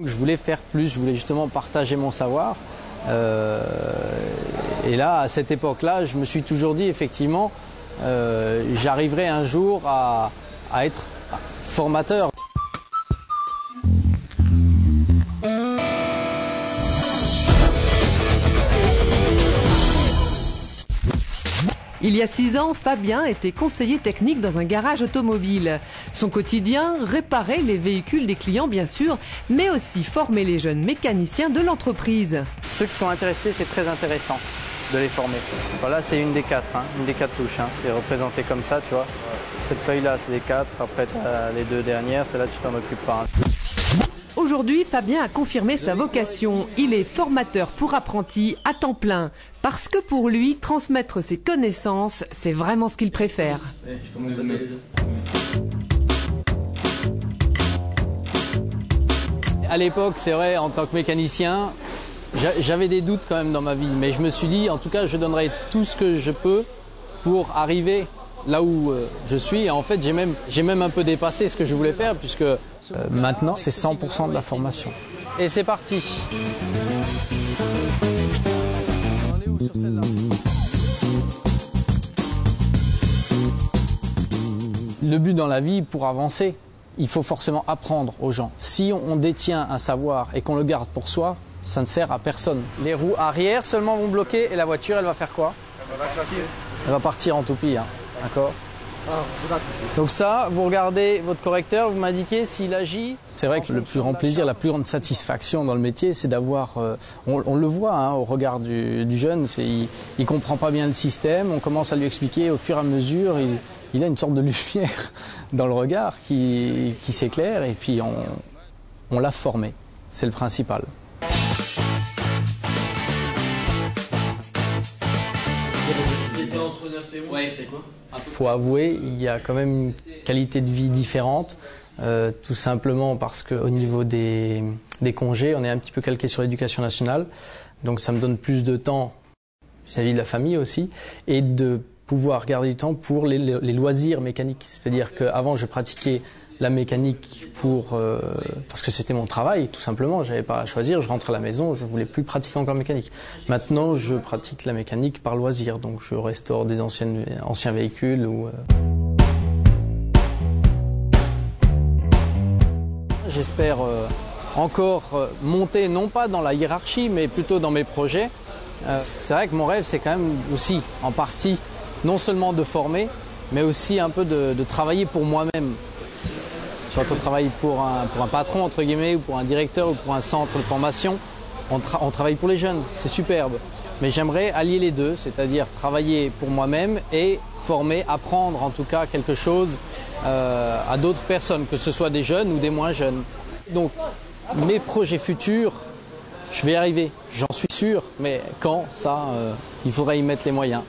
Je voulais faire plus, je voulais justement partager mon savoir. Et là, à cette époque-là, je me suis toujours dit, effectivement, j'arriverai un jour à être formateur. Il y a 6 ans, Fabien était conseiller technique dans un garage automobile. Son quotidien, réparer les véhicules des clients bien sûr, mais aussi former les jeunes mécaniciens de l'entreprise. Ceux qui sont intéressés, c'est très intéressant de les former. Voilà, c'est une des 4, une des 4 touches. C'est représenté comme ça, tu vois. Cette feuille-là, c'est les 4. Après, tu as les 2 dernières, celle-là, tu t'en occupes pas. Aujourd'hui, Fabien a confirmé sa vocation. Il est formateur pour apprentis à temps plein. Parce que pour lui, transmettre ses connaissances, c'est vraiment ce qu'il préfère. À l'époque, c'est vrai, en tant que mécanicien, j'avais des doutes quand même dans ma vie. Mais je me suis dit, en tout cas, je donnerai tout ce que je peux pour arriver là où je suis. Et en fait, j'ai même un peu dépassé ce que je voulais faire, puisque maintenant, c'est 100% de la formation. Et c'est parti. On est où sur celle-là ? Le but dans la vie, pour avancer, il faut forcément apprendre aux gens. Si on détient un savoir et qu'on le garde pour soi, ça ne sert à personne. Les roues arrière seulement vont bloquer et la voiture, elle va faire quoi ? Elle va chasser. Elle va partir en toupie, d'accord ? Donc ça, vous regardez votre correcteur, vous m'indiquez s'il agit. C'est vrai que le plus grand plaisir, la plus grande satisfaction dans le métier, c'est d'avoir, on le voit au regard du jeune, il comprend pas bien le système, on commence à lui expliquer au fur et à mesure, il a une sorte de lumière dans le regard qui s'éclaire et puis on l'a formé, c'est le principal. Il faut avouer, il y a quand même une qualité de vie différente, tout simplement parce qu'au niveau des congés, on est un petit peu calqué sur l'éducation nationale, donc ça me donne plus de temps vis-à-vis de la famille aussi, et de pouvoir garder du temps pour les loisirs mécaniques. C'est-à-dire qu'avant, je pratiquais la mécanique parce que c'était mon travail, tout simplement. Je n'avais pas à choisir. Je rentrais à la maison, je ne voulais plus pratiquer encore mécanique. Maintenant, je pratique la mécanique par loisir. Donc, je restaure des anciens véhicules. J'espère encore monter, non pas dans la hiérarchie, mais plutôt dans mes projets. C'est vrai que mon rêve, c'est quand même aussi, en partie, non seulement de former, mais aussi un peu de travailler pour moi-même. Quand on travaille pour un patron, entre guillemets, ou pour un directeur, ou pour un centre de formation, on travaille pour les jeunes, c'est superbe. Mais j'aimerais allier les deux, c'est-à-dire travailler pour moi-même et former, apprendre en tout cas quelque chose à d'autres personnes, que ce soit des jeunes ou des moins jeunes. Donc mes projets futurs, je vais y arriver, j'en suis sûr, mais quand, ça, il faudra y mettre les moyens.